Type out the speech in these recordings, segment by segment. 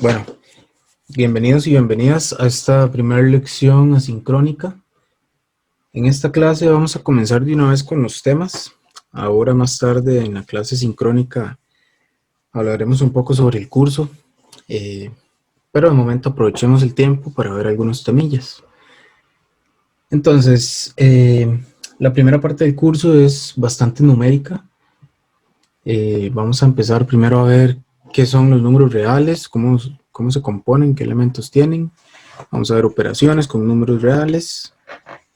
Bueno, bienvenidos y bienvenidas a esta primera lección asincrónica. En esta clase vamos a comenzar de una vez con los temas. Ahora más tarde en la clase sincrónica hablaremos un poco sobre el curso, pero de momento aprovechemos el tiempo para ver algunos temillas. Entonces, la primera parte del curso es bastante numérica. Vamos a empezar primero a ver qué son los números reales, cómo se componen, qué elementos tienen. Vamos a ver operaciones con números reales,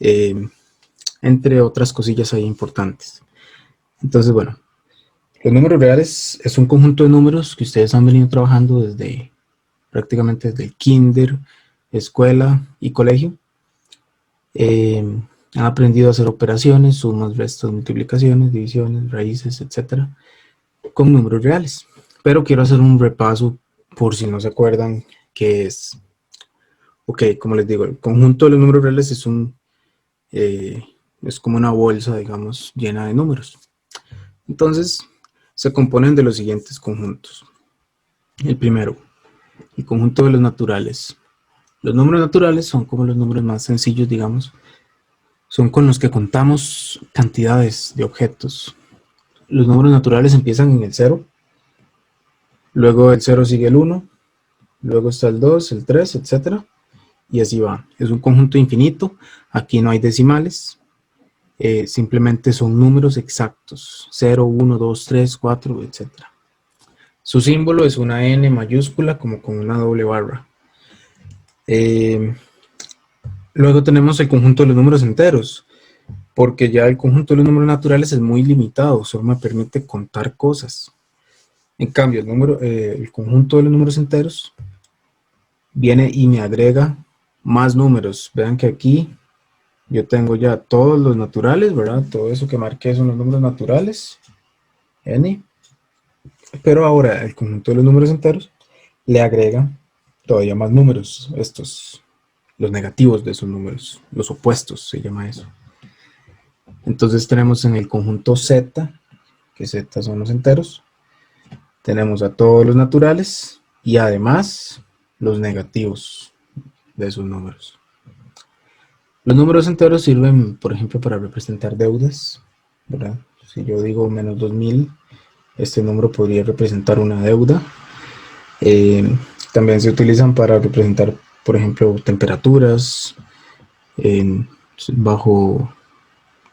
eh, entre otras cosillas ahí importantes. Entonces, bueno, los números reales es un conjunto de números que ustedes han venido trabajando desde prácticamente desde el kinder, escuela y colegio. Han aprendido a hacer operaciones, sumas, restas, multiplicaciones, divisiones, raíces, etcétera, con números reales. Pero quiero hacer un repaso por si no se acuerdan qué es. Ok, como les digo, el conjunto de los números reales es como una bolsa, digamos, llena de números. Entonces, se componen de los siguientes conjuntos. El primero, el conjunto de los naturales. Los números naturales son como los números más sencillos, digamos. Son con los que contamos cantidades de objetos. Los números naturales empiezan en el 0, luego el 0 sigue el 1, luego está el 2, el 3, etcétera. Y así va. Es un conjunto infinito. Aquí no hay decimales. Simplemente son números exactos, 0, 1, 2, 3, 4, etc. Su símbolo es una N mayúscula como con una doble barra. Luego tenemos el conjunto de los números enteros, porque ya el conjunto de los números naturales es muy limitado, solo me permite contar cosas. En cambio, el conjunto de los números enteros viene y me agrega más números. Vean que aquí yo tengo ya todos los naturales, ¿verdad? Todo eso que marqué son los números naturales, n. Pero ahora el conjunto de los números enteros le agrega todavía más números, los negativos de esos números, los opuestos se llama eso. Entonces tenemos en el conjunto z, que z son los enteros, tenemos a todos los naturales y además los negativos de esos números. Los números enteros sirven, por ejemplo, para representar deudas, ¿verdad? Si yo digo menos 2000, este número podría representar una deuda. También se utilizan para representar, por ejemplo, temperaturas bajo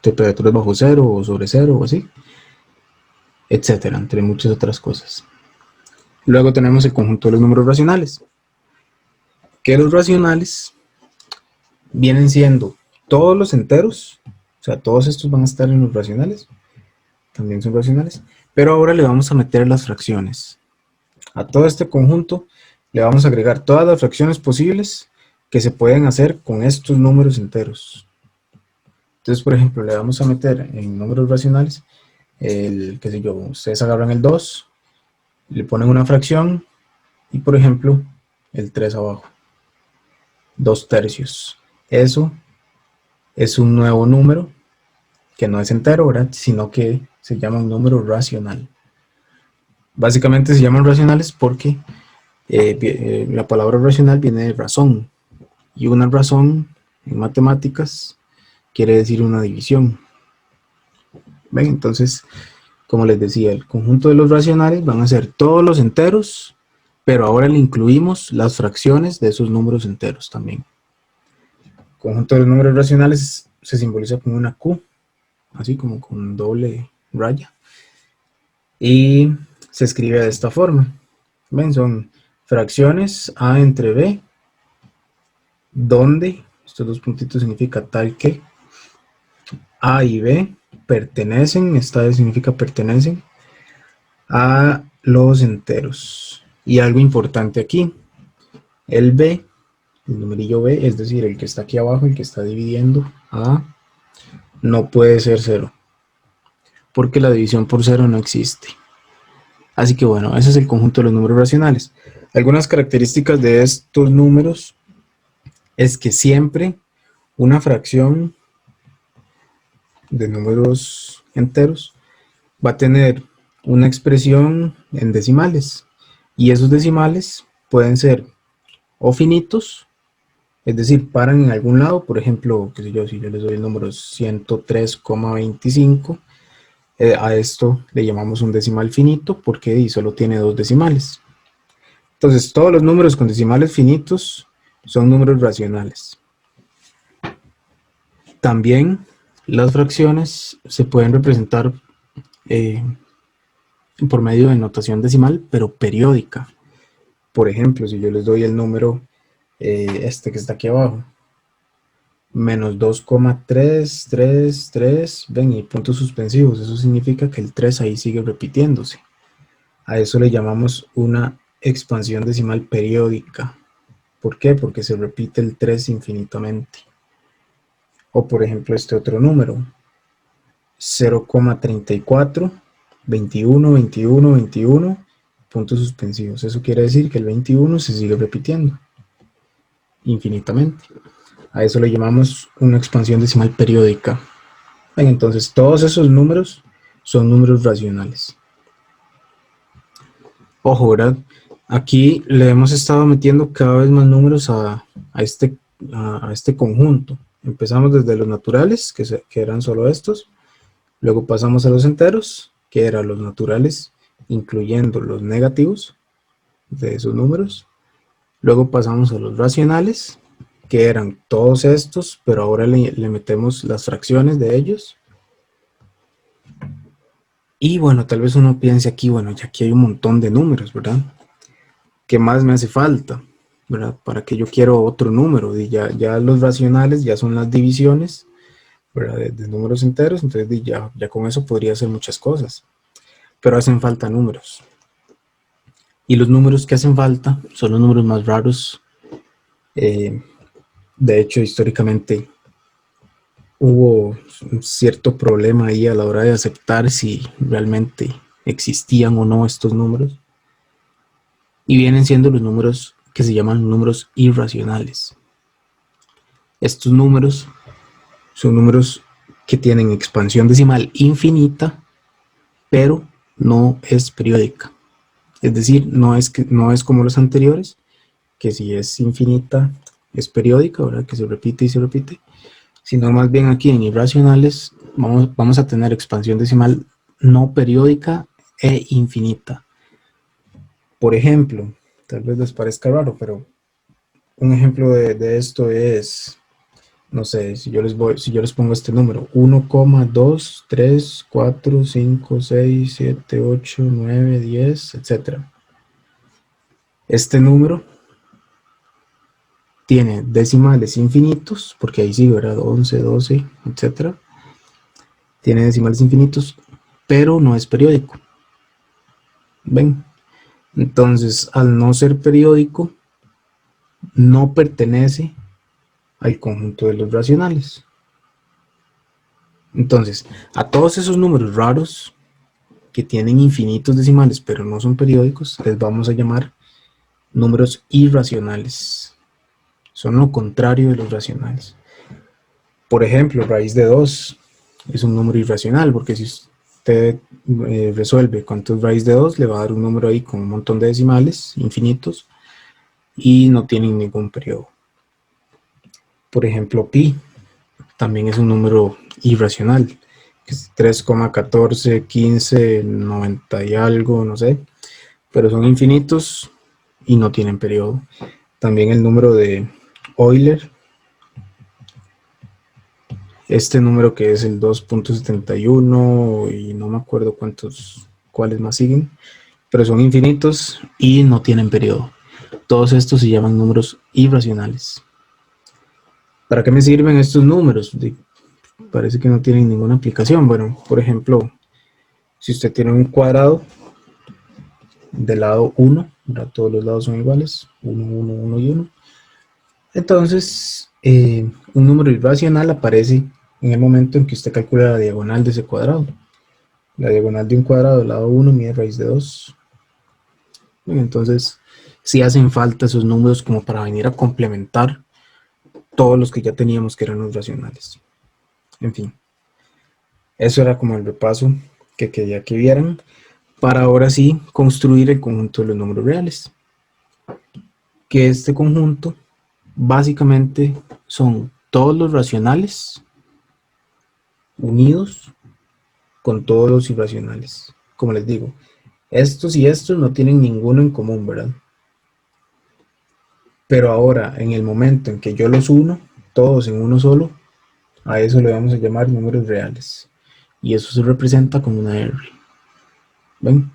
temperaturas bajo cero o sobre cero o así, etcétera, entre muchas otras cosas. Luego tenemos el conjunto de los números racionales, que los racionales vienen siendo todos los enteros, o sea, todos estos van a estar en los racionales, también son racionales, pero ahora le vamos a meter las fracciones. A todo este conjunto le vamos a agregar todas las fracciones posibles que se pueden hacer con estos números enteros. Entonces, por ejemplo, le vamos a meter en números racionales, qué sé yo, ustedes agarran el 2, le ponen una fracción y, por ejemplo, el 3 abajo, 2 tercios. Eso es un nuevo número que no es entero, ¿verdad? Sino que se llama un número racional. Básicamente se llaman racionales porque la palabra racional viene de razón, y una razón en matemáticas quiere decir una división. ¿Ven? Entonces, como les decía, el conjunto de los racionales van a ser todos los enteros, pero ahora le incluimos las fracciones de esos números enteros también. El conjunto de los números racionales se simboliza con una Q, así como con doble raya, y se escribe de esta forma. ¿Ven? Son fracciones A entre B, donde estos dos puntitos significa tal que A y B pertenecen, esta vez significa pertenecen a los enteros. Y algo importante aquí, el B, el numerillo B, es decir, el que está aquí abajo, el que está dividiendo a, no puede ser 0, porque la división por 0 no existe. Así que bueno, ese es el conjunto de los números racionales. Algunas características de estos números es que siempre una fracción de números enteros va a tener una expresión en decimales, y esos decimales pueden ser o finitos, es decir, paran en algún lado. Por ejemplo, qué sé yo, si yo les doy el número 103,25, a esto le llamamos un decimal finito porque solo tiene dos decimales. Entonces, todos los números con decimales finitos son números racionales. También las fracciones se pueden representar por medio de notación decimal, pero periódica. Por ejemplo, si yo les doy el número este que está aquí abajo, menos 2,333, ven, y puntos suspensivos, eso significa que el 3 ahí sigue repitiéndose. A eso le llamamos una expansión decimal periódica. ¿Por qué? Porque se repite el 3 infinitamente. O por ejemplo este otro número, 0,34, 21, 21, 21, puntos suspensivos. Eso quiere decir que el 21 se sigue repitiendo infinitamente. A eso le llamamos una expansión decimal periódica. Entonces todos esos números son números racionales. Ojo, ¿verdad? Aquí le hemos estado metiendo cada vez más números a este conjunto. Empezamos desde los naturales, que eran solo estos. Luego pasamos a los enteros, que eran los naturales, incluyendo los negativos de esos números. Luego pasamos a los racionales, que eran todos estos, pero ahora le metemos las fracciones de ellos. Y bueno, tal vez uno piense aquí, bueno, ya aquí hay un montón de números, ¿verdad? ¿Qué más me hace falta? ¿Verdad? ¿Para qué yo quiero otro número? Y ya los racionales ya son las divisiones, ¿verdad? De números enteros, entonces ya con eso podría hacer muchas cosas. Pero hacen falta números. Y los números que hacen falta son los números más raros. De hecho, históricamente hubo un cierto problema ahí a la hora de aceptar si realmente existían o no estos números. Y vienen siendo los números que se llaman números irracionales. Estos números son números que tienen expansión decimal infinita, pero no es periódica. Es decir, no es como los anteriores, que si es infinita es periódica, ¿verdad? Que se repite y se repite, sino más bien aquí en irracionales vamos a tener expansión decimal no periódica e infinita. Por ejemplo, tal vez les parezca raro, pero un ejemplo de esto es, no sé, si yo les pongo este número, 1,2, 3, 4, 5, 6, 7, 8, 9, 10, etc. Este número tiene decimales infinitos, porque ahí sí, ¿verdad? 11, 12, etc. Tiene decimales infinitos, pero no es periódico. ¿Ven? Entonces, al no ser periódico, no pertenece al conjunto de los racionales. Entonces, a todos esos números raros que tienen infinitos decimales, pero no son periódicos, les vamos a llamar números irracionales. Son lo contrario de los racionales. Por ejemplo, raíz de 2 es un número irracional, porque si usted resuelve cuánto es raíz de 2, le va a dar un número ahí con un montón de decimales infinitos y no tienen ningún periodo. Por ejemplo, pi también es un número irracional, que es 3,14, 15, 90 y algo, no sé, pero son infinitos y no tienen periodo. También el número de Euler, este número que es el 2,71 y no me acuerdo cuáles más siguen, pero son infinitos y no tienen periodo. Todos estos se llaman números irracionales. ¿Para qué me sirven estos números? Parece que no tienen ninguna aplicación. Bueno, por ejemplo, si usted tiene un cuadrado del lado 1, todos los lados son iguales, 1, 1, 1 y 1. Entonces, un número irracional aparece en el momento en que usted calcula la diagonal de ese cuadrado. La diagonal de un cuadrado del lado 1 mide raíz de 2. Entonces, sí hacen falta esos números como para venir a complementar todos los que ya teníamos que eran los racionales. En fin, eso era como el repaso que quería que vieran para ahora sí construir el conjunto de los números reales. que este conjunto básicamente son todos los racionales unidos con todos los irracionales. Como les digo, estos y estos no tienen ninguno en común, ¿verdad? Pero ahora, en el momento en que yo los uno, todos en uno solo, a eso le vamos a llamar números reales. Y eso se representa como una R. ¿Ven?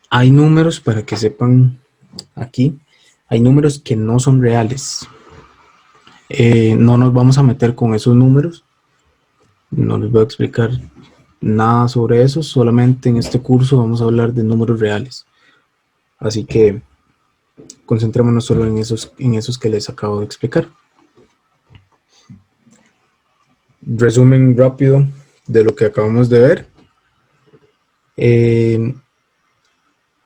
Hay números, para que sepan aquí, hay números que no son reales. No nos vamos a meter con esos números. No les voy a explicar nada sobre eso. Solamente en este curso vamos a hablar de números reales. Así que concentrémonos solo en esos que les acabo de explicar. Resumen rápido de lo que acabamos de ver.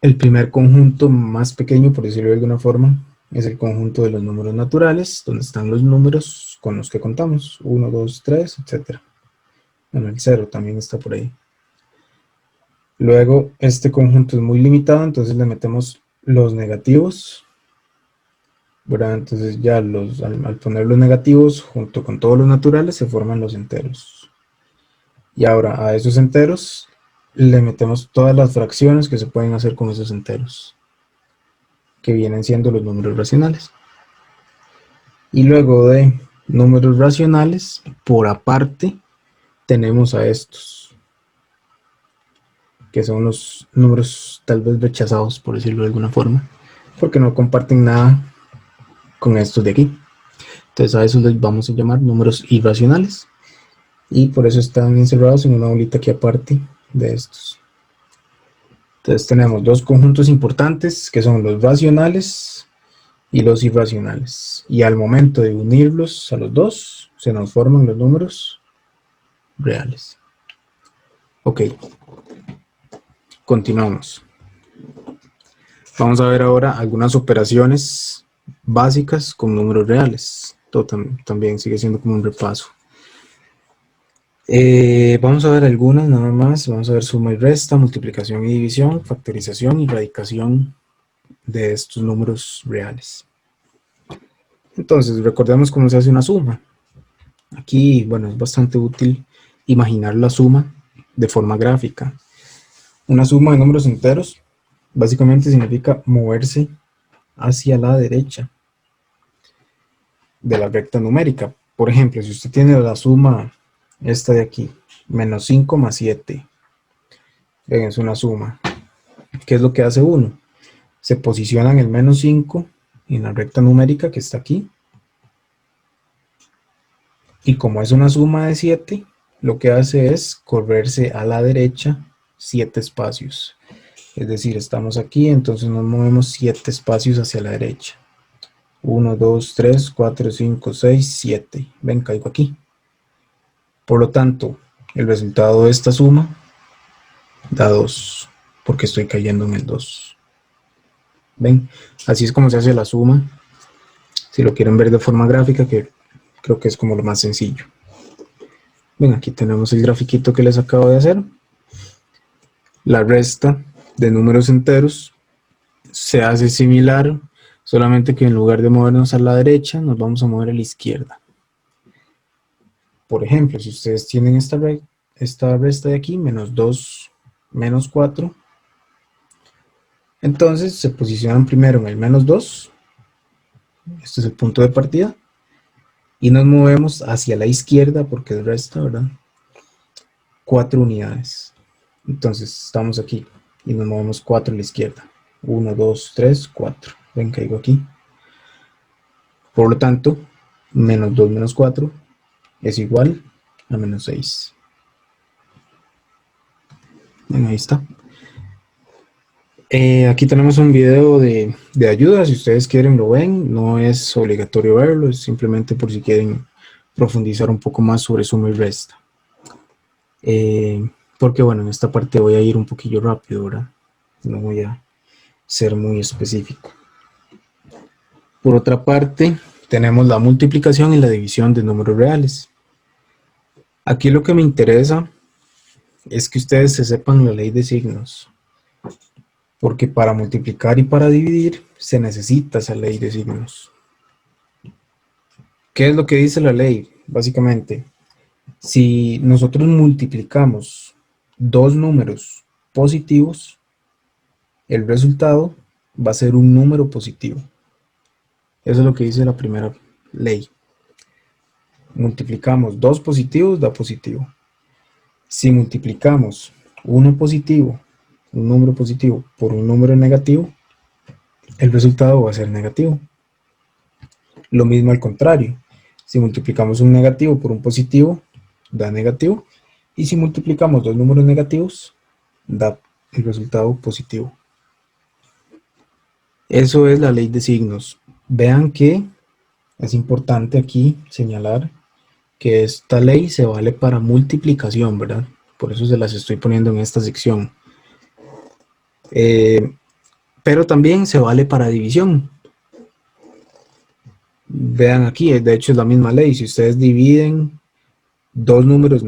El primer conjunto más pequeño, por decirlo de alguna forma, es el conjunto de los números naturales, donde están los números con los que contamos, 1, 2, 3, etc. Bueno, el 0 también está por ahí. Luego, este conjunto es muy limitado, entonces le metemos los negativos, ¿verdad? Entonces ya al poner los negativos junto con todos los naturales se forman los enteros. Y ahora a esos enteros le metemos todas las fracciones que se pueden hacer con esos enteros, que vienen siendo los números racionales. Y luego de números racionales, por aparte, tenemos a estos, que son los números tal vez rechazados, por decirlo de alguna forma, porque no comparten nada con estos de aquí. Entonces a esos les vamos a llamar números irracionales, y por eso están encerrados en una bolita aquí aparte de estos. Entonces tenemos dos conjuntos importantes, que son los racionales y los irracionales, y al momento de unirlos a los dos se nos forman los números reales. Ok, continuamos. Vamos a ver ahora algunas operaciones básicas con números reales. Esto también sigue siendo como un repaso. Vamos a ver algunas nada más. Vamos a ver suma y resta, multiplicación y división, factorización y radicación de estos números reales. Entonces, recordemos cómo se hace una suma. Aquí, bueno, es bastante útil imaginar la suma de forma gráfica. Una suma de números enteros básicamente significa moverse hacia la derecha de la recta numérica. Por ejemplo, si usted tiene la suma esta de aquí, menos 5 más 7, es una suma. ¿Qué es lo que hace uno? Se posiciona en el menos 5 en la recta numérica que está aquí, y como es una suma de 7, lo que hace es correrse a la derecha 7 espacios. Es decir, estamos aquí, entonces nos movemos 7 espacios hacia la derecha. 1, 2, 3, 4, 5, 6, 7. Ven, caigo aquí. Por lo tanto, el resultado de esta suma da 2, porque estoy cayendo en el 2. Ven, así es como se hace la suma. Si lo quieren ver de forma gráfica, que creo que es como lo más sencillo. Ven, aquí tenemos el grafiquito que les acabo de hacer. La resta de números enteros se hace similar, solamente que en lugar de movernos a la derecha, nos vamos a mover a la izquierda. Por ejemplo, si ustedes tienen esta resta de aquí, menos 2, menos 4, entonces se posicionan primero en el menos 2, este es el punto de partida, y nos movemos hacia la izquierda, porque es resta, ¿verdad? 4 unidades. Entonces estamos aquí, y nos movemos 4 a la izquierda. 1, 2, 3, 4. Ven, caigo aquí. Por lo tanto, menos 2 menos 4 es igual a menos 6. Bueno, ahí está. Aquí tenemos un video de ayuda, si ustedes quieren lo ven, no es obligatorio verlo, es simplemente por si quieren profundizar un poco más sobre suma y resta. Porque bueno, en esta parte voy a ir un poquillo rápido, ¿verdad? No voy a ser muy específico. Por otra parte, tenemos la multiplicación y la división de números reales. Aquí lo que me interesa es que ustedes se sepan la ley de signos. porque para multiplicar y para dividir se necesita esa ley de signos. ¿Qué es lo que dice la ley? Básicamente, si nosotros multiplicamos dos números positivos, el resultado va a ser un número positivo. Eso es lo que dice la primera ley. Multiplicamos dos positivos, da positivo. Si multiplicamos uno positivo, un número positivo, por un número negativo, el resultado va a ser negativo. Lo mismo al contrario. Si multiplicamos un negativo por un positivo, da negativo. Y si multiplicamos dos números negativos, da el resultado positivo. Eso es la ley de signos. Vean que es importante aquí señalar que esta ley se vale para multiplicación, ¿verdad? Por eso se las estoy poniendo en esta sección. Pero también se vale para división. Vean aquí, de hecho es la misma ley. Si ustedes dividen dos números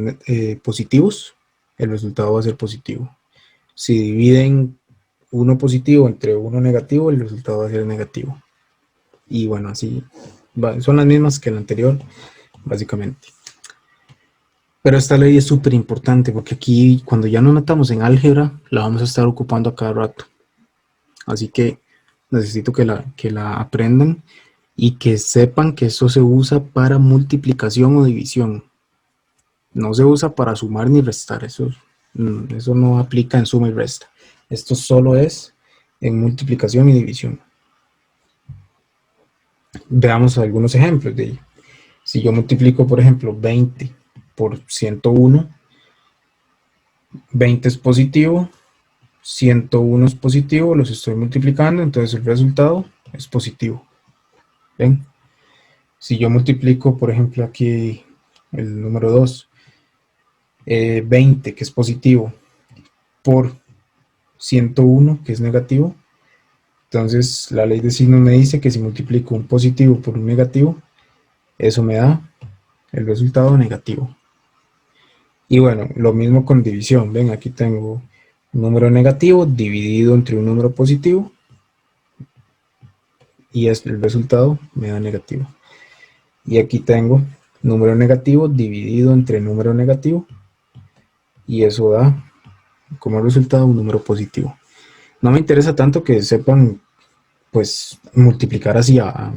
positivos, el resultado va a ser positivo. Si dividen uno positivo entre uno negativo, el resultado va a ser negativo. Y bueno, así son las mismas que la anterior, básicamente. Pero esta ley es súper importante porque aquí, cuando ya nos metamos en álgebra, la vamos a estar ocupando a cada rato. Así que necesito que la aprendan y que sepan que esto se usa para multiplicación o división. No se usa para sumar ni restar, eso no aplica en suma y resta. Esto solo es en multiplicación y división. Veamos algunos ejemplos de ello. Si yo multiplico, por ejemplo, 20 por 101, 20 es positivo, 101 es positivo, los estoy multiplicando, entonces el resultado es positivo. ¿Ven? Si yo multiplico, por ejemplo, aquí el número 2, 20, que es positivo, por 101, que es negativo, entonces la ley de signos me dice que si multiplico un positivo por un negativo, eso me da el resultado negativo. Y bueno, lo mismo con división. Ven, aquí tengo un número negativo dividido entre un número positivo y el resultado me da negativo. Y aquí tengo número negativo dividido entre número negativo y eso da como resultado un número positivo. No me interesa tanto que sepan pues multiplicar así a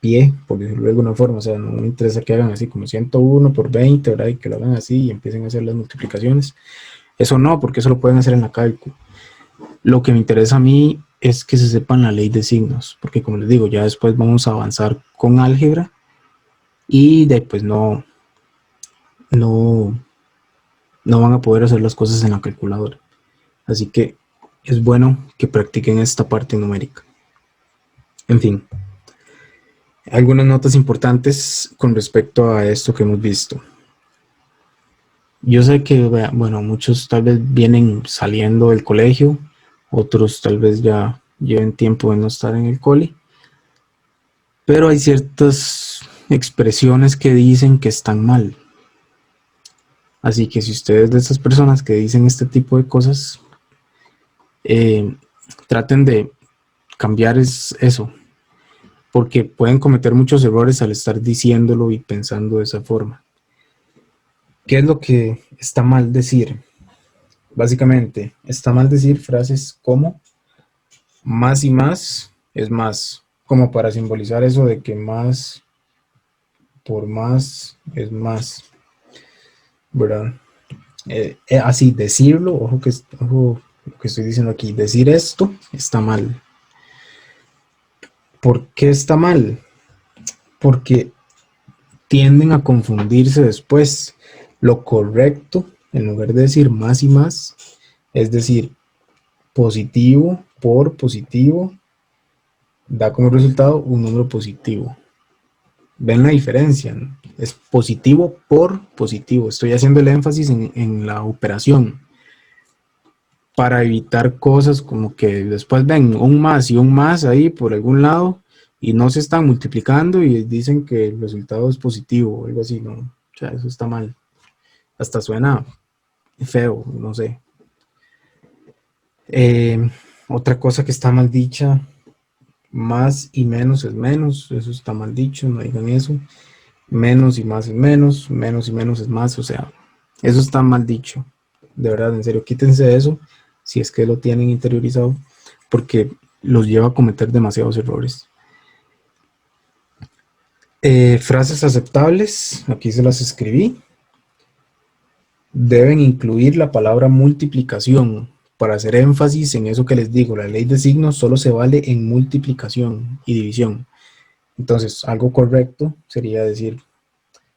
pie, por decirlo de alguna forma, o sea, no me interesa que hagan así como 101 por 20, ¿verdad? Y que lo hagan así y empiecen a hacer las multiplicaciones. Eso no, porque eso lo pueden hacer en la cálculo. Lo que me interesa a mí es que se sepan la ley de signos, porque como les digo, ya después vamos a avanzar con álgebra y después no, no van a poder hacer las cosas en la calculadora. Así que es bueno que practiquen esta parte numérica. En fin, algunas notas importantes con respecto a esto que hemos visto. Yo sé que, bueno, muchos tal vez vienen saliendo del colegio, otros tal vez ya lleven tiempo de no estar en el cole, pero hay ciertas expresiones que dicen que están mal. Así que si ustedes de estas personas que dicen este tipo de cosas, traten de cambiar eso, porque pueden cometer muchos errores al estar diciéndolo y pensando de esa forma. ¿Qué es lo que está mal decir? Básicamente, está mal decir frases como más y más es más, como para simbolizar eso de que más por más es más, ¿verdad? Así, decirlo, ojo lo que estoy diciendo aquí, decir esto está mal. ¿Por qué está mal? Porque tienden a confundirse después. Lo correcto, en lugar de decir más y más, es decir, positivo por positivo, da como resultado un número positivo. ¿Ven la diferencia? ¿No? Es positivo por positivo. Estoy haciendo el énfasis en la operación para evitar cosas como que después ven un más y un más ahí por algún lado y no se están multiplicando y dicen que el resultado es positivo o algo así, ¿no? O sea, eso está mal. Hasta suena feo, no sé. Otra cosa que está mal dicha, más y menos es menos, eso está mal dicho, no digan eso. Menos y más es menos, menos y menos es más, o sea, eso está mal dicho. De verdad, en serio, quítense eso si es que lo tienen interiorizado, porque los lleva a cometer demasiados errores. Frases aceptables, aquí se las escribí. Deben incluir la palabra multiplicación. Para hacer énfasis en eso que les digo, la ley de signos solo se vale en multiplicación y división. Entonces, algo correcto sería decir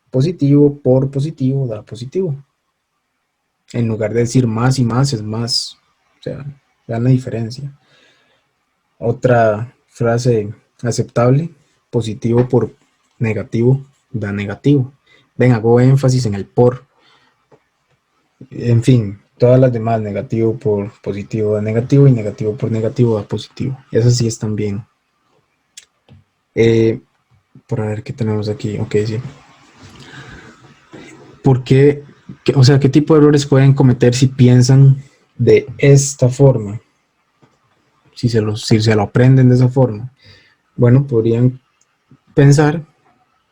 positivo por positivo da positivo. En lugar de decir más y más es más. O sea, vean la diferencia. Otra frase aceptable, positivo por negativo da negativo. Ven, hago énfasis en el por. En fin, todas las demás, negativo por positivo da negativo y negativo por negativo da positivo. Esas sí están bien. Por ver qué tenemos aquí. Ok, sí. ¿Por qué? O sea, ¿qué tipo de errores pueden cometer si piensan de esta forma? Si se lo aprenden de esa forma. Bueno, podrían pensar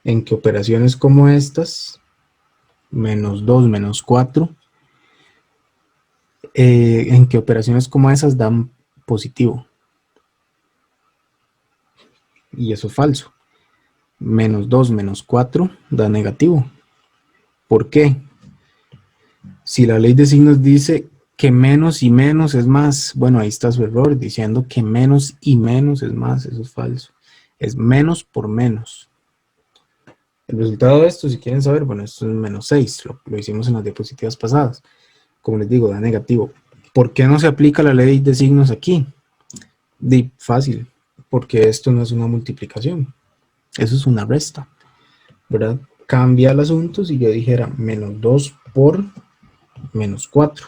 en que operaciones como estas, menos 2 menos 4, en que operaciones como esas dan positivo. Y eso es falso. Menos 2 menos 4 da negativo. ¿Por qué? Si la ley de signos dice que menos y menos es más, bueno, ahí está su error, diciendo que menos y menos es más, eso es falso. Es menos por menos. El resultado de esto, si quieren saber, bueno, esto es menos 6, lo hicimos en las diapositivas pasadas. Como les digo, da negativo. ¿Por qué no se aplica la ley de signos aquí? Fácil, porque esto no es una multiplicación, eso es una resta, ¿verdad? Cambia el asunto si yo dijera menos 2 por menos 4.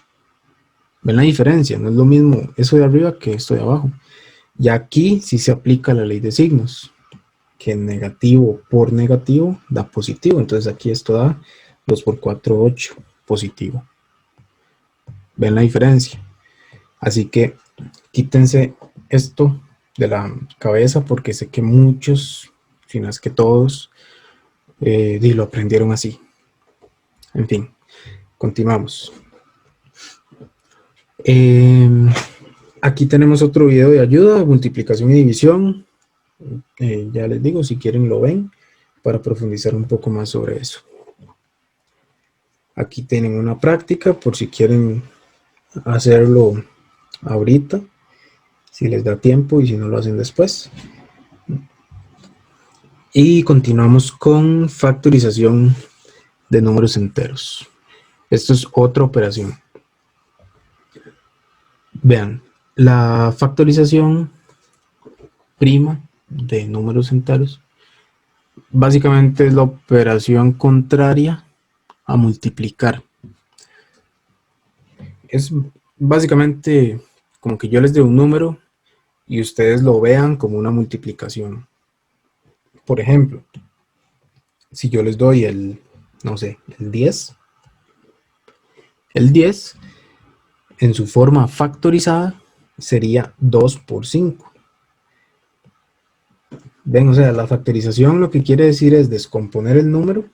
¿Ven la diferencia? No es lo mismo eso de arriba que esto de abajo. Y aquí sí se aplica la ley de signos, que negativo por negativo da positivo. Entonces aquí esto da 2 por 4, 8, positivo. ¿Ven la diferencia? Así que quítense esto de la cabeza porque sé que muchos, si no es que todos, lo aprendieron así. En fin, continuamos. Aquí tenemos otro video de ayuda, multiplicación y división. Ya les digo, si quieren lo ven para profundizar un poco más sobre eso. Aquí tienen una práctica por si quieren hacerlo ahorita, si les da tiempo y si no lo hacen después. Y continuamos con factorización de números enteros. Esto es otra operación. Vean, la factorización prima de números enteros básicamente es la operación contraria a multiplicar. Es básicamente como que yo les dé un número y ustedes lo vean como una multiplicación. Por ejemplo, si yo les doy no sé, el 10 en su forma factorizada sería 2 por 5. Ven, o sea, la factorización lo que quiere decir es descomponer el número,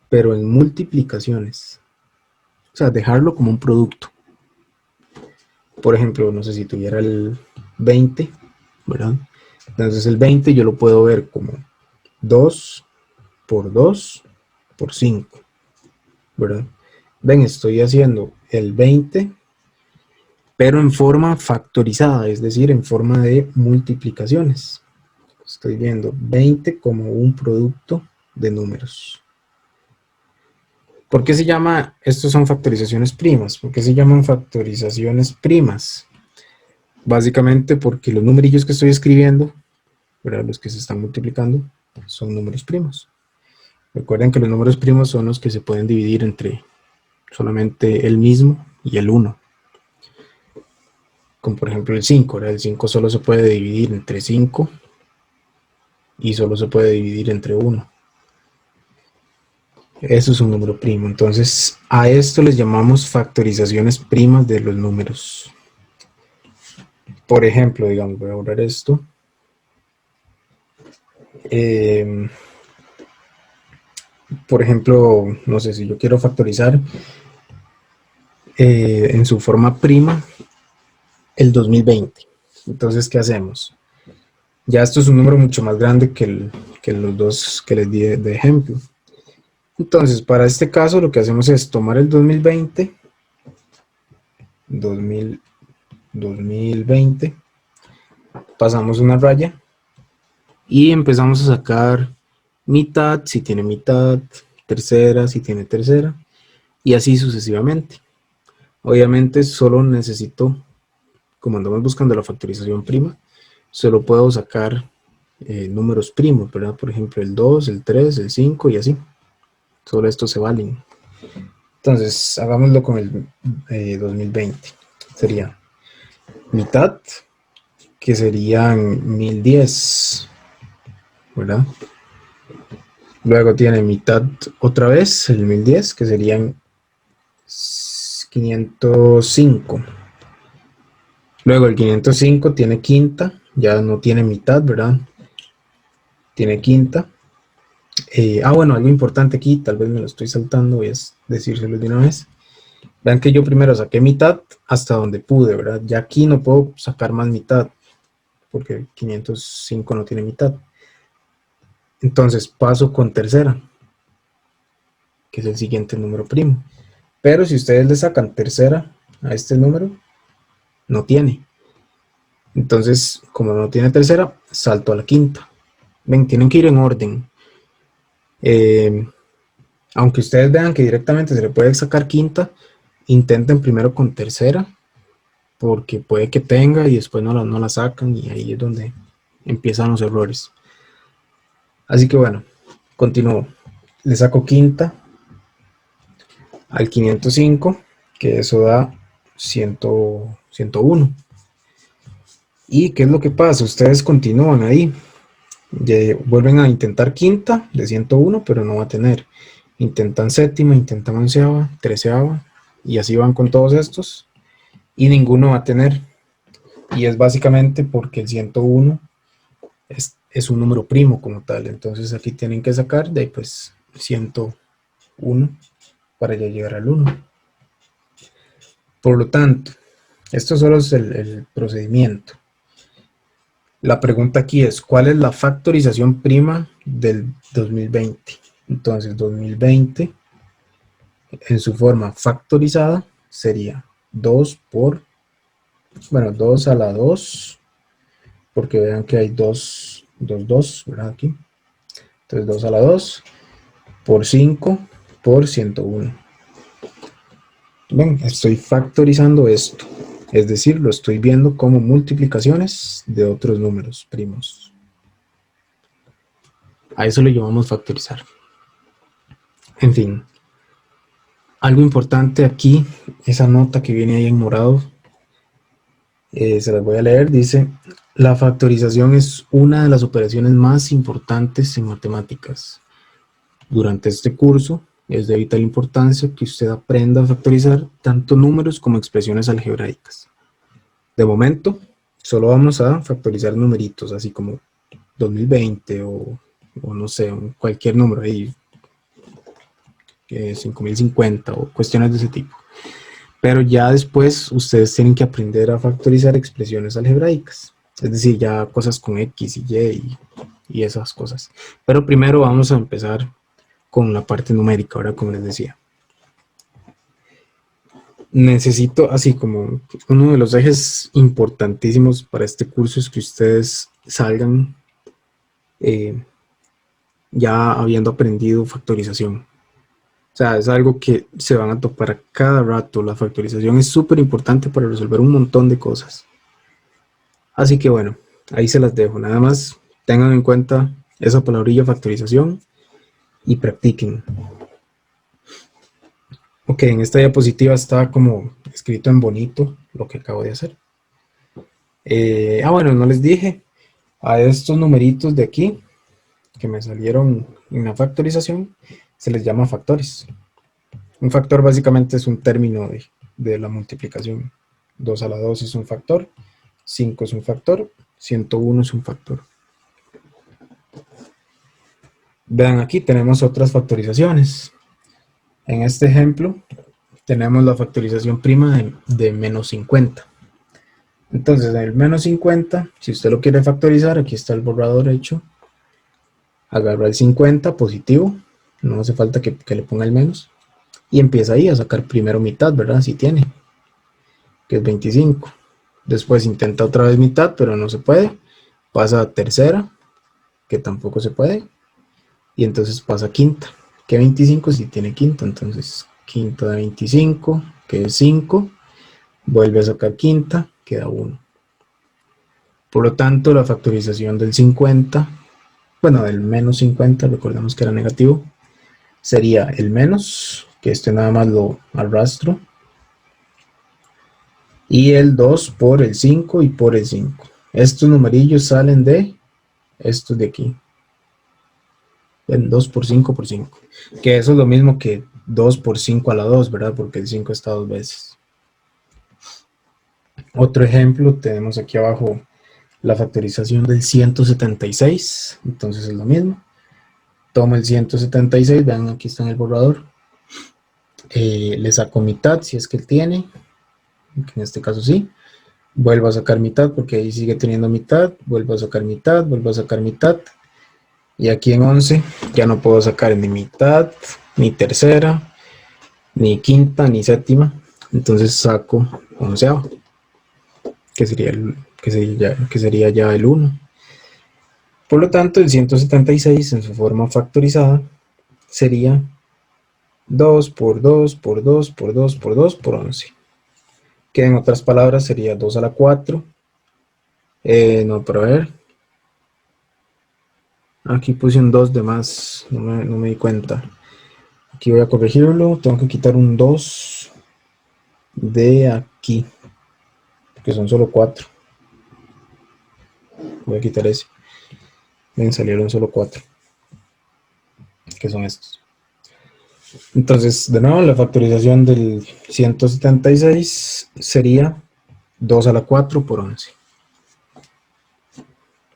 pero en multiplicaciones. O sea, dejarlo como un producto. Por ejemplo, no sé si tuviera el 20, ¿verdad? Entonces el 20 yo lo puedo ver como 2 por 2 por 5, ¿verdad? Ven, estoy haciendo el 20, pero en forma factorizada, es decir, en forma de multiplicaciones. Estoy viendo 20 como un producto de números. ¿Por qué se llama, estos son factorizaciones primas? ¿Por qué se llaman factorizaciones primas? Básicamente porque los numerillos que estoy escribiendo, ¿verdad? Los que se están multiplicando, son números primos. Recuerden que los números primos son los que se pueden dividir entre solamente el mismo y el 1. Como por ejemplo el 5, ¿verdad? El 5 solo se puede dividir entre 5 y solo se puede dividir entre 1. Eso es un número primo. Entonces a esto les llamamos factorizaciones primas de los números. Por ejemplo, digamos, voy a borrar esto. Por ejemplo, no sé, si yo quiero factorizar en su forma prima el 2020. Entonces, ¿qué hacemos? Ya esto es un número mucho más grande que los dos que les di de ejemplo. Entonces, para este caso, lo que hacemos es tomar el 2020, 2020, pasamos una raya y empezamos a sacar mitad si tiene mitad, tercera si tiene tercera, y así sucesivamente. Obviamente solo necesito, como andamos buscando la factorización prima, solo puedo sacar números primos, ¿verdad? Por ejemplo, el 2, el 3, el 5 y así. Solo estos se valen. Entonces, hagámoslo con el 2020. Sería mitad, que serían 1010, ¿verdad? Luego tiene mitad otra vez, el 1010, que serían 505. Luego el 505 tiene quinta, ya no tiene mitad, ¿verdad? Tiene quinta. Bueno, algo importante aquí, tal vez me lo estoy saltando, voy a decírselo de una vez. Vean que yo primero saqué mitad hasta donde pude, ¿verdad? Ya aquí no puedo sacar más mitad, porque 505 no tiene mitad. Entonces paso con tercera, que es el siguiente número primo. Pero si ustedes le sacan tercera a este número, no tiene. Entonces, como no tiene tercera, salto a la quinta. Ven, tienen que ir en orden. Eh, Aunque ustedes vean que directamente se le puede sacar quinta, intenten primero con tercera, porque puede que tenga y después no la sacan, y ahí es donde empiezan los errores. Así que bueno, continúo. Le saco quinta al 505, que eso da 101. ¿Y qué es lo que pasa? Ustedes continúan ahí. Vuelven a intentar quinta de 101, pero no va a tener. Intentan séptima, intentan onceava, treceava, y así van con todos estos. Y ninguno va a tener. Y es básicamente porque el 101 es un número primo como tal. Entonces aquí tienen que sacar de ahí pues 101 para ya llegar al 1. Por lo tanto, esto solo es el procedimiento. La pregunta aquí es, ¿cuál es la factorización prima del 2020? Entonces, 2020 en su forma factorizada sería 2 2 a la 2, porque vean que hay 2, ¿verdad? Aquí. Entonces, 2 a la 2 por 5 por 101. Ven, estoy factorizando esto. Es decir, lo estoy viendo como multiplicaciones de otros números primos. A eso le llamamos factorizar. En fin, algo importante aquí, esa nota que viene ahí en morado, se las voy a leer. Dice, la factorización es una de las operaciones más importantes en matemáticas. Durante este curso es de vital importancia que usted aprenda a factorizar tanto números como expresiones algebraicas. De momento, solo vamos a factorizar numeritos, así como 2020 o no sé, cualquier número ahí, 5050 o cuestiones de ese tipo. Pero ya después ustedes tienen que aprender a factorizar expresiones algebraicas, es decir, ya cosas con X y Y y esas cosas. Pero primero vamos a empezar con la parte numérica, ahora como les decía. Necesito, así como uno de los ejes importantísimos para este curso es que ustedes salgan ya habiendo aprendido factorización. O sea, es algo que se van a topar a cada rato. La factorización es súper importante para resolver un montón de cosas. Así que bueno, ahí se las dejo. Nada más tengan en cuenta esa palabrilla factorización y practiquen. Ok, en esta diapositiva está como escrito en bonito lo que acabo de hacer. Bueno, no les dije, a estos numeritos de aquí que me salieron en la factorización se les llama factores. Un factor básicamente es un término de la multiplicación. 2 a la 2 es un factor, 5 es un factor, 101 es un factor. Vean, aquí tenemos otras factorizaciones. En este ejemplo tenemos la factorización prima de menos 50. Entonces, el menos 50, si usted lo quiere factorizar, aquí está el borrador hecho. Agarra el 50 positivo, no hace falta que le ponga el menos. Y empieza ahí a sacar primero mitad, ¿verdad? Si tiene, que es 25. Después intenta otra vez mitad, pero no se puede. Pasa a tercera, que tampoco se puede. Y entonces pasa a quinta, que 25 si tiene quinta. Entonces, quinta de 25, que es 5. Vuelve a sacar quinta, queda 1. Por lo tanto, la factorización del 50, bueno, del menos 50, recordemos que era negativo, sería el menos, que este nada más lo arrastro, y el 2 por el 5 y por el 5. Estos numerillos salen de estos de aquí. El 2 por 5 por 5. Que eso es lo mismo que 2 por 5 a la 2, ¿verdad? Porque el 5 está dos veces. Otro ejemplo, tenemos aquí abajo la factorización del 176. Entonces es lo mismo. Tomo el 176, vean, aquí está en el borrador. Le saco mitad si es que él tiene. En este caso sí. Vuelvo a sacar mitad porque ahí sigue teniendo mitad. Vuelvo a sacar mitad, vuelvo a sacar mitad. Y aquí en 11 ya no puedo sacar ni mitad, ni tercera, ni quinta, ni séptima. Entonces saco onceava, que sería ya el 1. Por lo tanto, el 176 en su forma factorizada sería 2 por 2 por 2 por 2 por 2 por 11. Que en otras palabras sería 2 a la 4. No, pero a ver. Aquí puse un 2 de más, no me di cuenta. Aquí voy a corregirlo, tengo que quitar un 2 de aquí, porque son solo 4. Voy a quitar ese. Me salieron solo 4, que son estos. Entonces, de nuevo, la factorización del 176 sería 2 a la 4 por 11.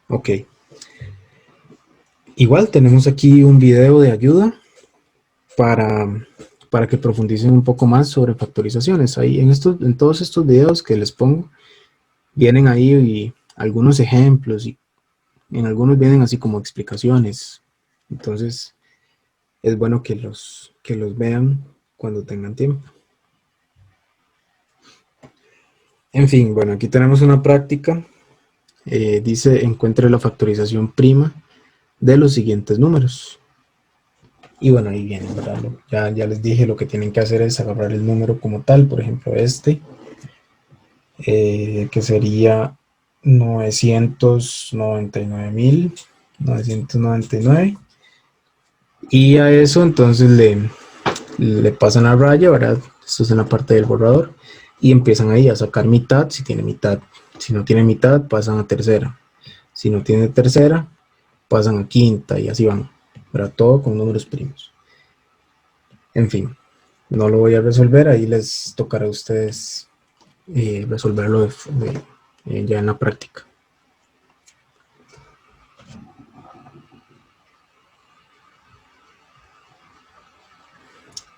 Ok. Igual tenemos aquí un video de ayuda para que profundicen un poco más sobre factorizaciones. Ahí en todos estos videos que les pongo, vienen ahí algunos ejemplos y en algunos vienen así como explicaciones. Entonces, es bueno que los vean cuando tengan tiempo. En fin, bueno, aquí tenemos una práctica. Dice, encuentre la factorización prima de los siguientes números. Y bueno, ahí viene, ¿verdad? Ya les dije, lo que tienen que hacer es agarrar el número como tal, por ejemplo este, que sería 999.999. Y a eso entonces le pasan la raya, ¿verdad? Esto es en la parte del borrador. Y empiezan ahí a sacar mitad si tiene mitad. Si no tiene mitad, pasan a tercera. Si no tiene tercera, pasan a quinta y así van. ¿Verdad? Todo con números primos. En fin, no lo voy a resolver. Ahí les tocará a ustedes resolverlo ya en la práctica.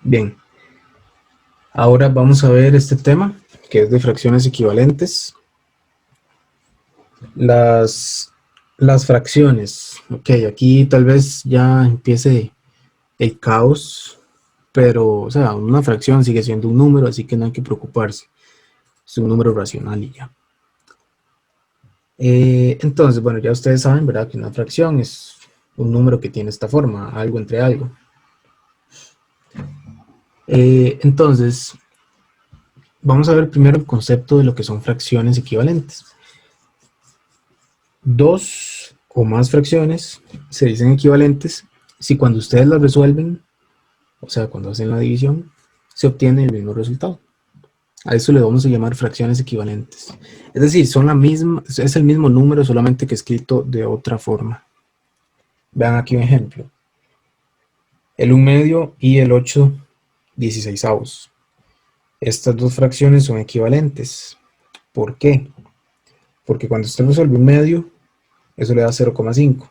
Bien, ahora vamos a ver este tema que es de fracciones equivalentes. Las fracciones. Ok, aquí tal vez ya empiece el caos, pero, o sea, una fracción sigue siendo un número, así que no hay que preocuparse. Es un número racional y ya. Entonces, bueno, ya ustedes saben, ¿verdad? Que una fracción es un número que tiene esta forma, algo entre algo. Entonces, vamos a ver primero el concepto de lo que son fracciones equivalentes. Dos o más fracciones se dicen equivalentes si cuando ustedes las resuelven, o sea, cuando hacen la división, se obtiene el mismo resultado. A eso le vamos a llamar fracciones equivalentes. Es decir, son la misma, es el mismo número, solamente que escrito de otra forma. Vean aquí un ejemplo. El 1/2 y el 8/16. Estas dos fracciones son equivalentes. ¿Por qué? porque cuando usted resuelve un medio, eso le da 0,5.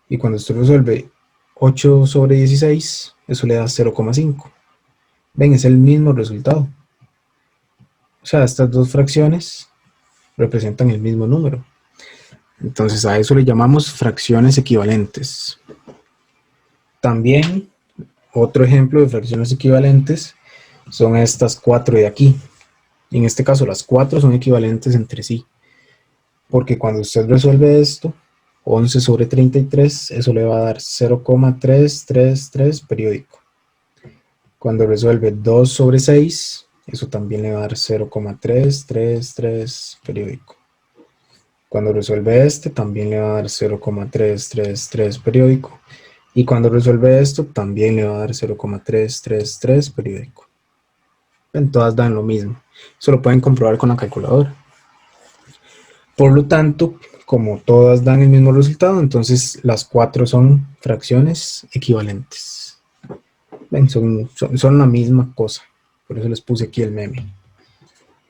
Y cuando usted resuelve 8 sobre 16, eso le da 0,5. Ven, es el mismo resultado. O sea, estas dos fracciones representan el mismo número. Entonces a eso le llamamos fracciones equivalentes. También otro ejemplo de fracciones equivalentes son estas 4 de aquí. En este caso las 4 son equivalentes entre sí, porque cuando usted resuelve esto, 11 sobre 33, eso le va a dar 0,333 periódico. Cuando resuelve 2 sobre 6, eso también le va a dar 0,333 periódico. Cuando resuelve este, también le va a dar 0,333 periódico. Y cuando resuelve esto, también le va a dar 0,333 periódico. En todas dan lo mismo. Eso lo pueden comprobar con la calculadora. Por lo tanto, como todas dan el mismo resultado, entonces las 4 son fracciones equivalentes. Ven, son la misma cosa. Por eso les puse aquí el meme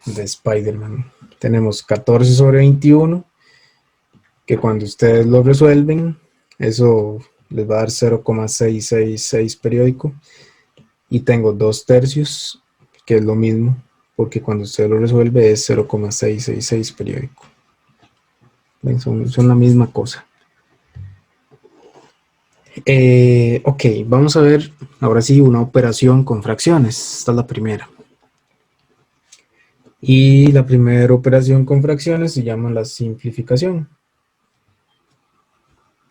de Spider-Man. Tenemos 14 sobre 21, que cuando ustedes lo resuelven, eso les va a dar 0,666 periódico. Y tengo 2 tercios, que es lo mismo, porque cuando usted lo resuelve es 0,666 periódico. ¿Ven? Son la misma cosa. Ok, vamos a ver ahora sí una operación con fracciones. Esta es la primera. Y la primera operación con fracciones se llama la simplificación.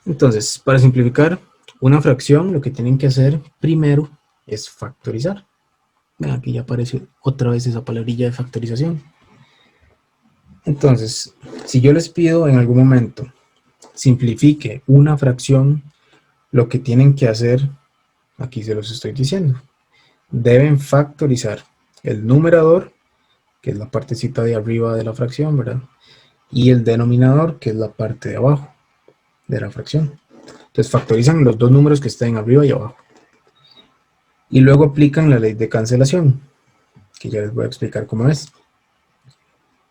Entonces, para simplificar una fracción, lo que tienen que hacer primero es factorizar. Ven, aquí ya aparece otra vez esa palabrilla de factorización. Entonces, si yo les pido en algún momento simplifique una fracción, lo que tienen que hacer, aquí se los estoy diciendo, deben factorizar el numerador, que es la partecita de arriba de la fracción, ¿verdad? Y el denominador, que es la parte de abajo de la fracción. Entonces factorizan los dos números que estén arriba y abajo. Y luego aplican la ley de cancelación, que ya les voy a explicar cómo es.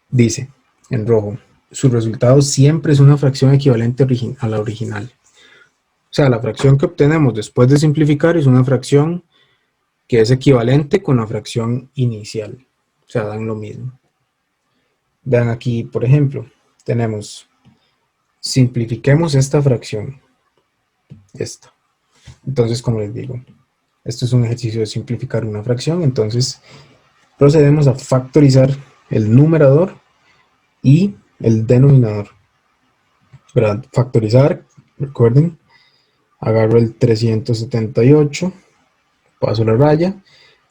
Dice, en rojo, su resultado siempre es una fracción equivalente a la original. O sea, la fracción que obtenemos después de simplificar es una fracción que es equivalente con la fracción inicial. O sea, dan lo mismo. Vean aquí, por ejemplo, tenemos, simplifiquemos esta fracción. Esta. Entonces, como les digo, esto es un ejercicio de simplificar una fracción. Entonces, procedemos a factorizar el numerador y el denominador. Para factorizar, recuerden, agarro el 378, paso la raya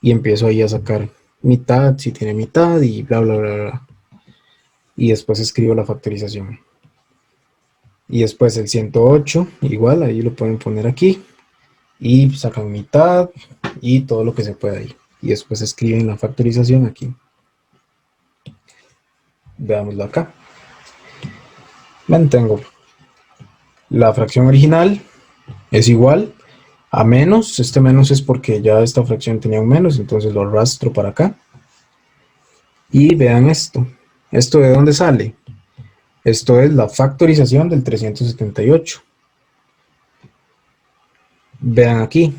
y empiezo ahí a sacar mitad, si tiene mitad y bla bla bla bla. Y después escribo la factorización. Y después el 108, igual, ahí lo pueden poner aquí. Y sacan mitad y todo lo que se pueda ahí. Y después escriben la factorización aquí. Veámoslo acá. Mantengo la fracción original es igual a menos. Este menos es porque ya esta fracción tenía un menos, entonces lo arrastro para acá. Y vean esto. ¿Esto de dónde sale? Esto es la factorización del 378. Vean aquí.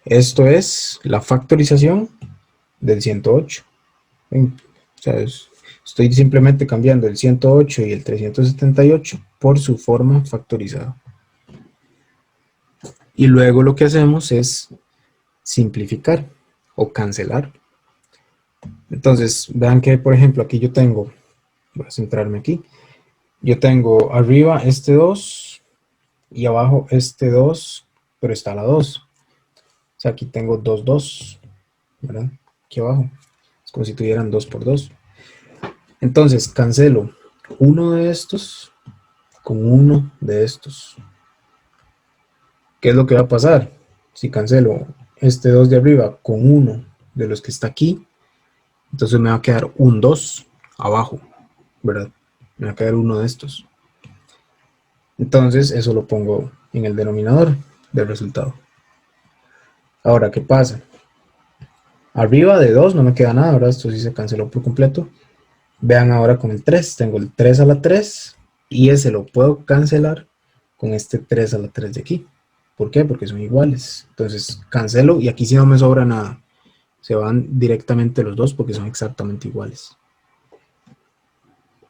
Esto es la factorización del 108. Ven, o sea, estoy simplemente cambiando el 108 y el 378 por su forma factorizada. Y luego lo que hacemos es simplificar o cancelar. Entonces, vean que, por ejemplo, aquí yo tengo, voy a centrarme aquí, yo tengo arriba este 2 y abajo este 2, pero está la 2. O sea, aquí tengo 2, 2, ¿verdad? Aquí abajo. Es como si tuvieran 2 por 2. Entonces, cancelo uno de estos con uno de estos. ¿Qué es lo que va a pasar? Si cancelo este 2 de arriba con uno de los que está aquí, entonces me va a quedar un 2 abajo, ¿verdad? Me va a quedar uno de estos. Entonces eso lo pongo en el denominador del resultado. Ahora, ¿qué pasa? Arriba de 2 no me queda nada, ¿verdad? Esto sí se canceló por completo. Vean ahora con el 3, tengo el 3 a la 3 y ese lo puedo cancelar con este 3 a la 3 de aquí. ¿Por qué? Porque son iguales. Entonces cancelo y aquí sí no me sobra nada. Se van directamente los dos porque son exactamente iguales.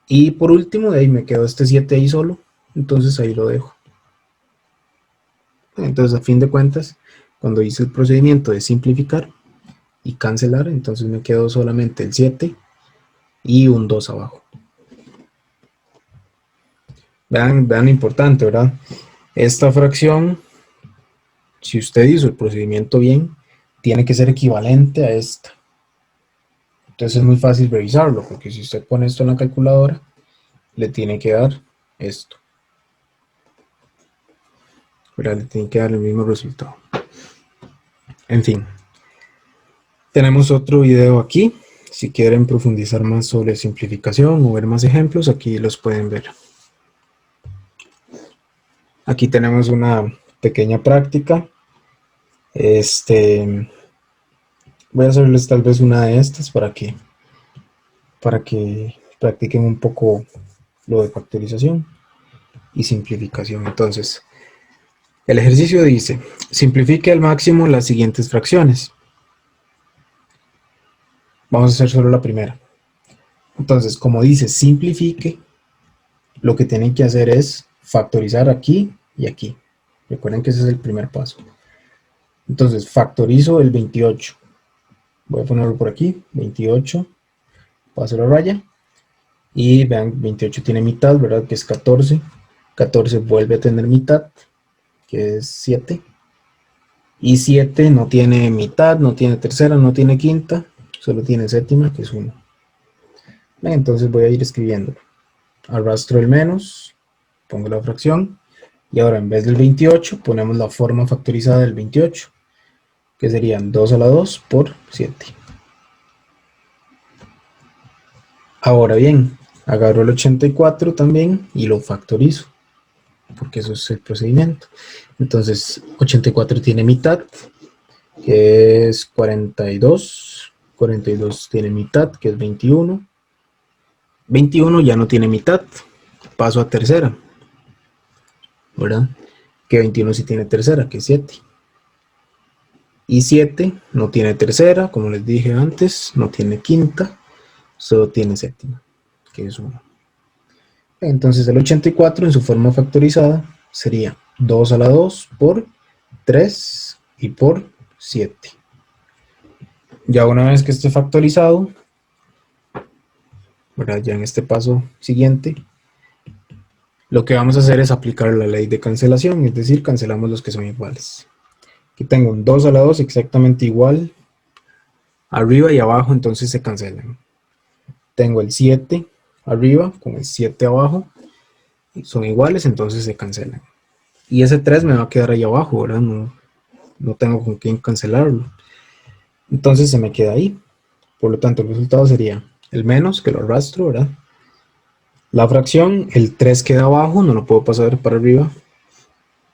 Y por último, de ahí me quedó este 7 ahí solo. Entonces ahí lo dejo. Entonces a fin de cuentas, cuando hice el procedimiento de simplificar y cancelar, entonces me quedó solamente el 7 y un 2 abajo. Vean lo importante, ¿verdad? Esta fracción, si usted hizo el procedimiento bien, tiene que ser equivalente a esta. Entonces es muy fácil revisarlo, porque si usted pone esto en la calculadora, le tiene que dar esto. ¿Verdad? Le tiene que dar el mismo resultado. En fin, tenemos otro video aquí. Si quieren profundizar más sobre simplificación o ver más ejemplos, aquí los pueden ver. Aquí tenemos una pequeña práctica. Voy a hacerles tal vez una de estas para que practiquen un poco lo de factorización y simplificación. Entonces, el ejercicio dice, simplifique al máximo las siguientes fracciones. Vamos a hacer solo la primera. Entonces, como dice simplifique, lo que tienen que hacer es factorizar aquí y aquí. Recuerden que ese es el primer paso. Entonces, factorizo el 28. Voy a ponerlo por aquí, 28. Paso la raya. Y vean, 28 tiene mitad, ¿verdad? Que es 14. 14 vuelve a tener mitad, que es 7. Y 7 no tiene mitad, no tiene tercera, no tiene quinta, solo tiene séptima, que es 1. Entonces voy a ir escribiendo. Arrastro el menos, pongo la fracción, y ahora en vez del 28 ponemos la forma factorizada del 28, que serían 2 a la 2 por 7. Ahora bien, agarro el 84 también y lo factorizo, porque eso es el procedimiento. Entonces 84 tiene mitad, que es 42. 42 tiene mitad, que es 21. 21 ya no tiene mitad, paso a tercera, ¿verdad? Que 21 sí tiene tercera, que es 7. Y 7 no tiene tercera, como les dije antes, no tiene quinta, solo tiene séptima, que es 1. Entonces el 84 en su forma factorizada sería 2 a la 2 por 3 y por 7. Ya una vez que esté factorizado, ¿verdad? Ya en este paso siguiente, lo que vamos a hacer es aplicar la ley de cancelación, es decir, cancelamos los que son iguales. Aquí tengo un 2 a la 2 exactamente igual, arriba y abajo, entonces se cancelan. Tengo el 7 arriba con el 7 abajo, son iguales, entonces se cancelan. Y ese 3 me va a quedar ahí abajo, ¿verdad? No tengo con quién cancelarlo. Entonces se me queda ahí. Por lo tanto, el resultado sería el menos, que lo arrastro, ¿verdad? La fracción, el 3 queda abajo, no lo puedo pasar para arriba,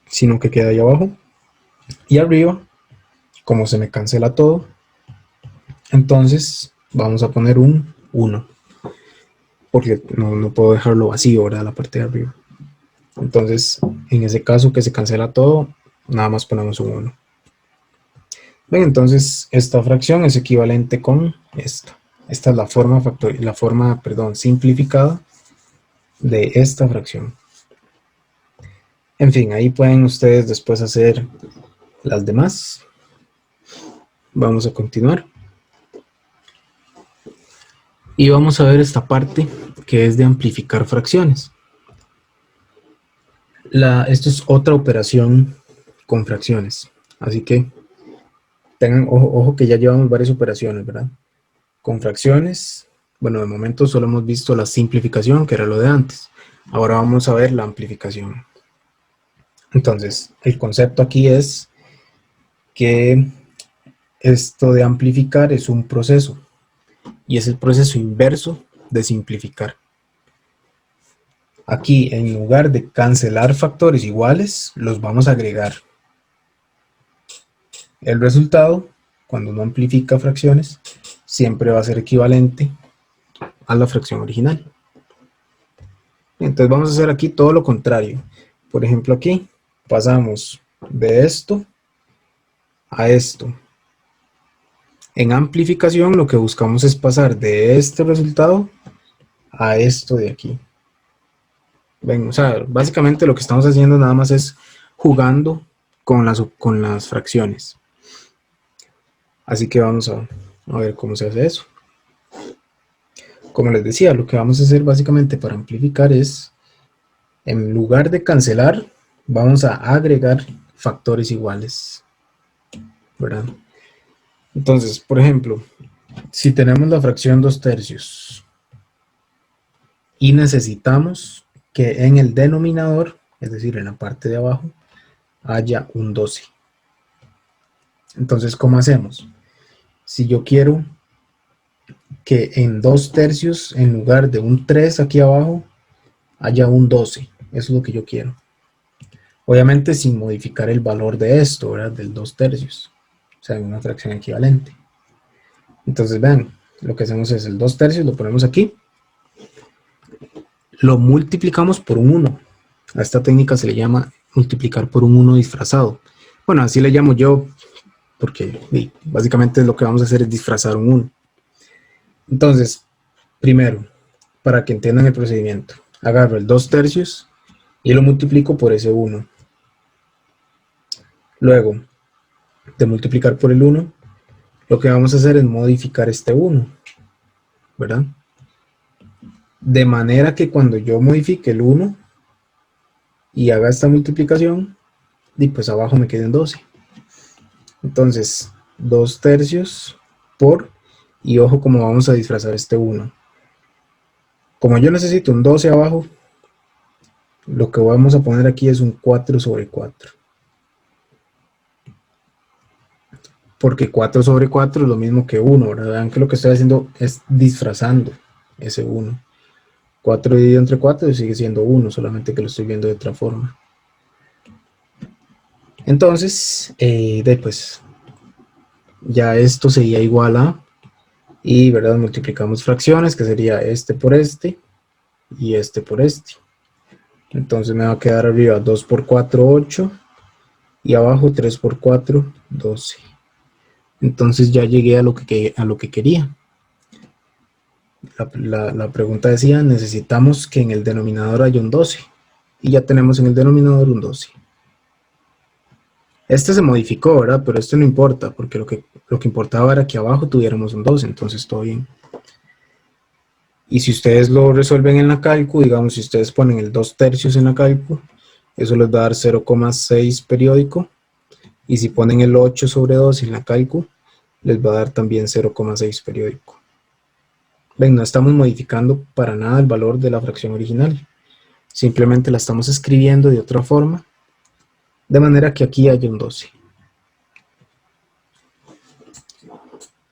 sino que queda ahí abajo. Y arriba, como se me cancela todo, entonces vamos a poner un 1. Porque no puedo dejarlo vacío, ¿verdad? La parte de arriba. Entonces, en ese caso que se cancela todo, nada más ponemos un 1. Bien, entonces esta fracción es equivalente con esta. Esta es la forma simplificada de esta fracción. En fin, ahí pueden ustedes después hacer las demás. Vamos a continuar. Y vamos a ver esta parte que es de amplificar fracciones. Esto es otra operación con fracciones. Así que tengan ojo que ya llevamos varias operaciones, ¿verdad? Con fracciones, bueno, de momento solo hemos visto la simplificación, que era lo de antes. Ahora vamos a ver la amplificación. Entonces, el concepto aquí es que esto de amplificar es un proceso, y es el proceso inverso de simplificar. Aquí, en lugar de cancelar factores iguales, los vamos a agregar. El resultado, cuando uno amplifica fracciones, siempre va a ser equivalente a la fracción original. Entonces vamos a hacer aquí todo lo contrario. Por ejemplo, aquí pasamos de esto a esto. En amplificación lo que buscamos es pasar de este resultado a esto de aquí. Ven, o sea, básicamente lo que estamos haciendo nada más es jugando con las fracciones. Así que vamos a ver cómo se hace eso. Como les decía, lo que vamos a hacer básicamente para amplificar es, en lugar de cancelar, vamos a agregar factores iguales, ¿verdad? Entonces, por ejemplo, si tenemos la fracción 2/3 y necesitamos que en el denominador, es decir, en la parte de abajo, haya un 12. Entonces, ¿cómo hacemos? Si yo quiero que en 2/3, en lugar de un 3 aquí abajo, haya un 12, eso es lo que yo quiero. Obviamente sin modificar el valor de esto, ¿verdad? Del 2/3, o sea, en una fracción equivalente. Entonces vean, lo que hacemos es el 2/3, lo ponemos aquí, lo multiplicamos por un 1. A esta técnica se le llama multiplicar por un 1 disfrazado. Bueno, así le llamo yo, porque básicamente lo que vamos a hacer es disfrazar un 1. Entonces, primero, para que entiendan el procedimiento, agarro el 2/3 y lo multiplico por ese 1. Luego de multiplicar por el 1, lo que vamos a hacer es modificar este 1, ¿verdad? De manera que cuando yo modifique el 1 y haga esta multiplicación, y pues abajo me queden 12. Entonces, 2/3 por, y ojo cómo vamos a disfrazar este 1. Como yo necesito un 12 abajo, lo que vamos a poner aquí es un 4/4. Porque 4/4 es lo mismo que 1, ¿verdad? Vean que lo que estoy haciendo es disfrazando ese 1. 4 dividido entre 4 sigue siendo 1, solamente que lo estoy viendo de otra forma. Entonces, pues ya esto sería igual a, y ¿verdad? Multiplicamos fracciones, que sería este por este, y este por este. Entonces me va a quedar arriba 2 por 4, 8, y abajo 3 por 4, 12. Entonces ya llegué a lo que quería. La pregunta decía, necesitamos que en el denominador haya un 12, y ya tenemos en el denominador un 12. Este se modificó, ¿verdad? Pero esto no importa, porque lo que importaba era que abajo tuviéramos un 12, entonces todo bien. Y si ustedes lo resuelven en la calcu, digamos, si ustedes ponen el 2/3 en la calcu, eso les va a dar 0,6 periódico. Y si ponen el 8/2 en la calcu, les va a dar también 0,6 periódico. Ven, no estamos modificando para nada el valor de la fracción original. Simplemente la estamos escribiendo de otra forma, de manera que aquí haya un 12.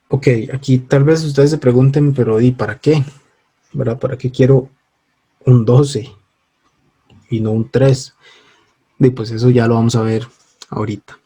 Ok, aquí tal vez ustedes se pregunten, pero ¿y para qué? ¿Verdad? ¿Para qué quiero un 12 y no un 3? Y pues eso ya lo vamos a ver ahorita.